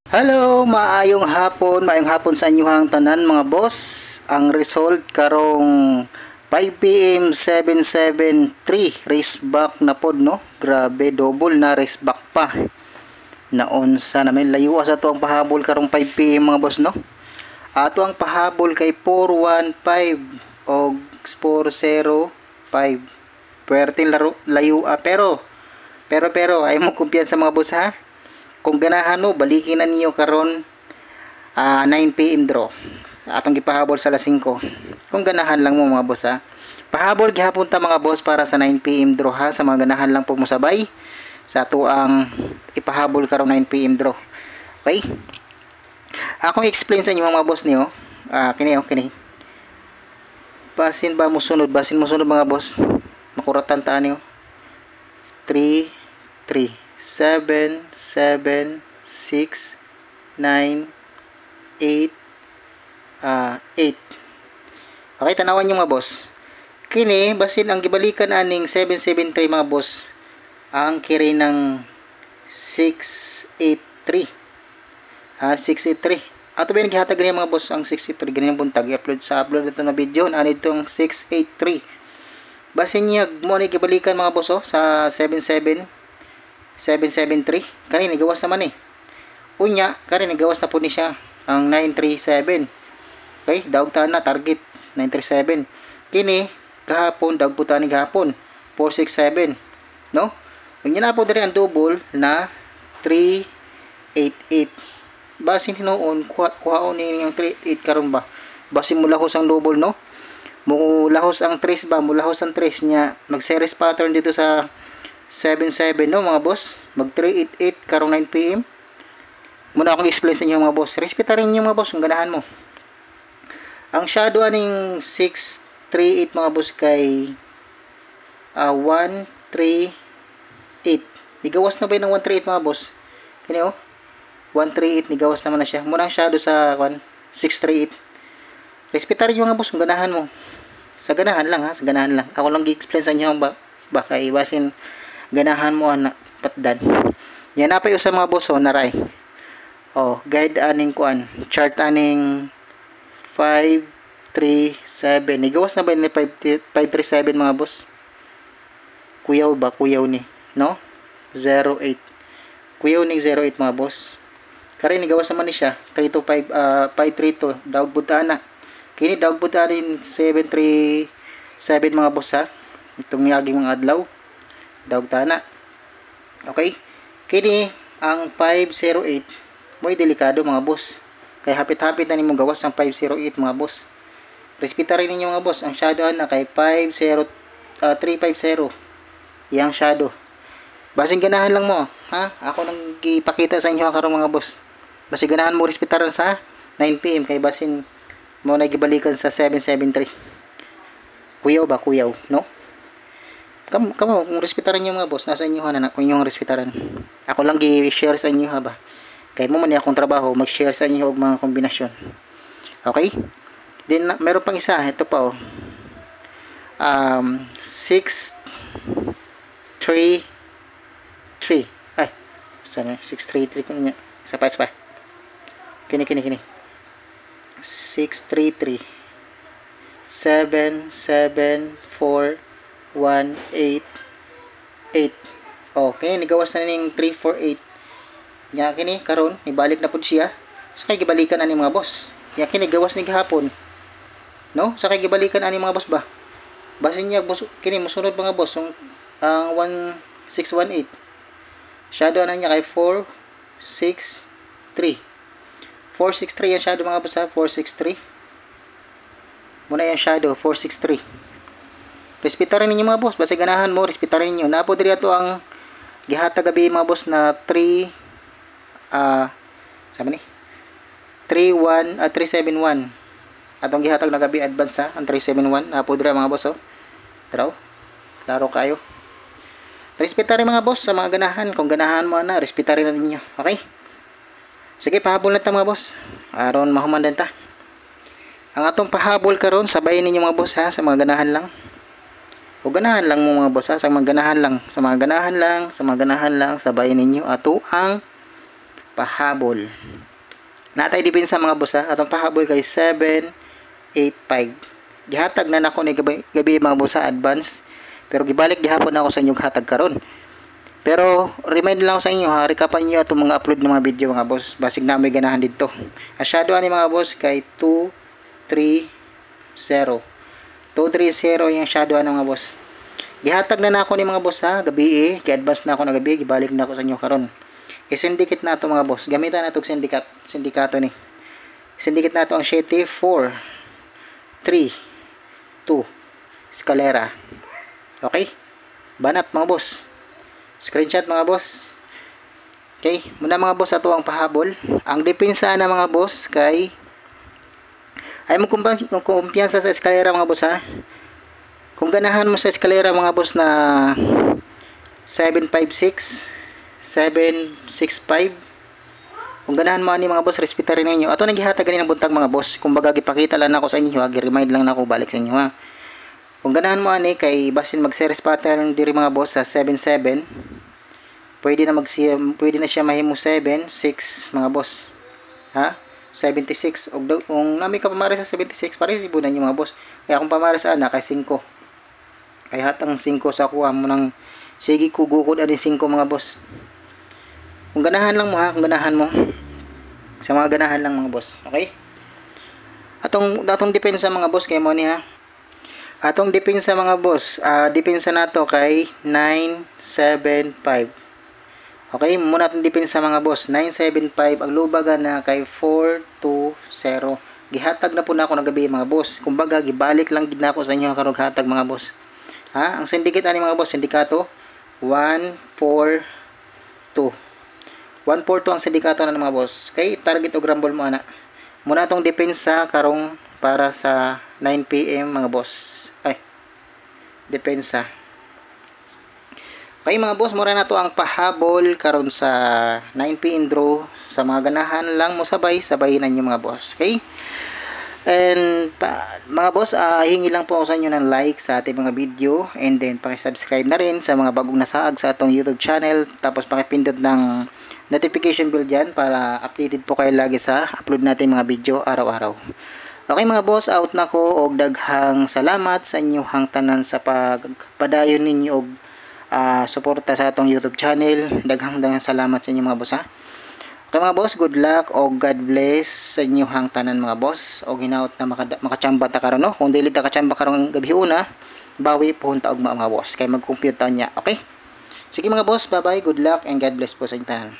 Hello, maayong hapon sa inyong tanan mga boss. Ang result karong 5 PM 773 race back na pod no. Grabe, double na race back pa. Naunsa namin layo sa to ang pahabol karong 5 PM mga boss no. Ato ang pahabol kay 415 og 405. Puwerteng layo pero ay mo kumpiyansa mga boss ha. Kung ganahan mo, balikin na niyo karon 9 PM draw. Atong gipahabol sa alas 5. Kung ganahan lang mo mga boss ha. Pahabol gihapon ta mga boss para sa 9 PM draw ha. Sa mga ganahan lang po mo sabay sa ato ang ipahabol karon 9 PM draw. Okay? Akong explain sa inyo mga boss niyo. Kini. Basin mo sunod mga boss. Makuratan ta niyo. 3 7 7 6 9 8 8. Okay, tanawan nyo mga boss. Kini basin ang gibalikan aning 773 mga boss. Ang kiri ng 683. 683. Ato ba yung gihatag niya mga boss ang 683 ganyan buntag i-upload ito na video na itong 683. Basin niya mo ni gibalikan mga boss sa 773 kani nagawas naman unya kani nagawas na po ni siya ang 937. Okay, daog ta na target 937. Kini kahapon daog puta ni gahapon 467 no. Unya na po diri ang double na 388. Basin hinuon kuhaon ni ang 388 karon ba basin mo lahos ang double no. Mulahos ang trace ba mulahos ang trace niya mag series pattern dito sa 77 no mga boss. Mag 388 karong 9 PM. Muna akong explain sa inyo mga boss. Respetarin niyo mga boss kung ganahan mo. Ang shadow aning 638 mga boss kay 138. Nigawas na ba ng 138 mga boss? Kani 138 nigawas naman na siya. Muna ang shadow sa 638. Respetarin niyo mga boss kung ganahan mo. Sa ganahan lang ha, sa ganahan lang. Ako lang gi-explain sa inyo ba kay basin ganahan mo anak patdan. Yan na pa yung sa mga boss naray. Guide aning kuan, chart aning 537. Nigawas na ba ni 537 mga boss? Kuyaw ni, no? 08. Kuyaw ni 08 mga boss. Kare nigawas naman ni siya 325 532 daog butana. Kini daog butana din 737 mga boss ha. Itong niyaging mga adlaw daog tana. Okay, kini ang 508 mo'y delikado mga boss kay hapit-hapit na nimo gawas ang 508 mga boss. Respetarin ninyo mga boss ang shadow na kay 350 yang shadow. Basin ganahan lang mo ha. Ako nang gipakita sa inyo karon mga boss. Basin ganahan mo respetaran sa 9 PM kay basin mo na gibalikan sa 773. Kuyaw no? Kamo kung respetaran niyo mga boss nasa inyo na kung inyong respetaran. Ako lang gi-share sa inyo ha ba kay mo man ni akong trabaho mag-share sa inyo og mga kombinasyon. Okay, then meron pang isa ito pa 633 ay sana 633 kun niya sa pa kini 633 774 188. Okay, nigawas na ning 348. Nya kini karon nibalik na pud siya. Sa kay gibalikan ani mga boss. Nya kini gawas ni gihapon. No? Sa kay gibalikan ani mga boss ba. Basin niya boss kini mosunod mga boss ang 1618. Shadow na niya kay 463. 463 ang shadow mga boss ha, 463. Muna yung shadow 463. Respetarin ninyo mga boss, basta ganahan mo, respetarin ninyo. Napo diri ato ang gihatag gabi mga boss na 371 atong gihatag na gabi advance ha, ang 371. Napo diri mga boss Taraw. Klaro kayo. Respetarin mga boss sa mga ganahan, kung ganahan mo na, respetarin na ninyo. Okay? Sige, pahabol na ta mga boss. Aron mahuman ta. Ang atong pahabol karon sabayin ninyo mga boss ha, sa mga ganahan lang. O ganahan lang mo mga boss ha, sa mga ganahan lang, sabayin ninyo ato ang pahabol. Natay depensa mga boss ha. Atong pahabol kay 785. Gihatag na nako ni gabi mga boss sa advance. Pero gibalik gihapon na ako sa inyo hatag karon. Pero remind lang ako sa inyo ha, rekapan niyo atong mga upload ng mga video mga boss. Basig na may ganahan dito. Asyado ani mga boss kay 230. 230 yung shadow ano mga boss. Gihatag na nako ni mga boss ha, gabi gi-advance na ako na gabi, gibalik na ako sa inyo karon. I-syndicate na to mga boss. Gamitan na to sindikato ni. Syndicate na to ang 7 4 3 2 escalera. Okay? Banat mga boss. Screenshot mga boss. Okay, muna mga boss ato ang pahabol. Ang depensa na mga boss kay ay mo kumpiyansa sa eskalera mga boss ha. Kung ganahan mo sa eskalera mga boss na 756, 765. Kung ganahan mo ani mga boss, respetarin ninyo. Ato naghihatag ganin ang buntag mga boss. Kumbaga gipakita lang nako sa inyo, gi-remind lang nako balik sa inyo ha. Kung ganahan mo ani kay basin mag-series pattern diri mga boss sa 77. Pwede na siya mahimo 7, 6 mga boss. Ha? 76 og kung nami ka pamari sa 76 pare sibunan niyo mga boss. Kaya kung pamari sa ana kay 5. Kay hatang 5 sa kuha mo nang sige kugukod ani 5 mga boss. Kung ganahan lang mo ha, kung ganahan mo. Sa mga ganahan lang mga boss. Okay? Atong depensa mga boss kay mo ni ha. Atong depensa mga boss, depensa nato kay 975. Okay, muna itong depensa mga boss. 975. Ang lubagan na kay 420. Gihatag na po na ako ng gabi mga boss. Kumbaga, gibalik lang gid na ako sa inyo karong hatag mga boss. Ha? Ang syndicate ani mga boss, sindikato 142. 142 ang sindikato na mga boss. Okay, target o grumble mo ana. Muna itong depensa karong para sa 9 PM mga boss. Ay, depensa. Okay mga boss, mura na to ang pahabol karon sa 9 PM draw. Sa mga ganahan lang mo sabay na nyo mga boss. Okay? And mga boss, hingi lang po ako sa inyo ng like sa ating mga video. And then paki-subscribe na rin sa mga bagong nasaag sa atong YouTube channel. Tapos paki-pindot ng notification bell dyan para updated po kayo lagi sa upload natin mga video araw-araw. Okay mga boss, out na ko og daghang salamat sa inyong tanan sa pagpadayon ninyo og suporta sa atong YouTube channel. Daghang salamat sa inyo mga boss ha. Okay mga boss, good luck o God bless sa inyong tanan mga boss. O hinaot na makachamba ta karon no. Kung dili ta kachamba karon gabi una, bawi punta og mga boss kay mag-compute niya. Okay? Sige mga boss, bye bye, good luck and God bless po sa inyong tanan.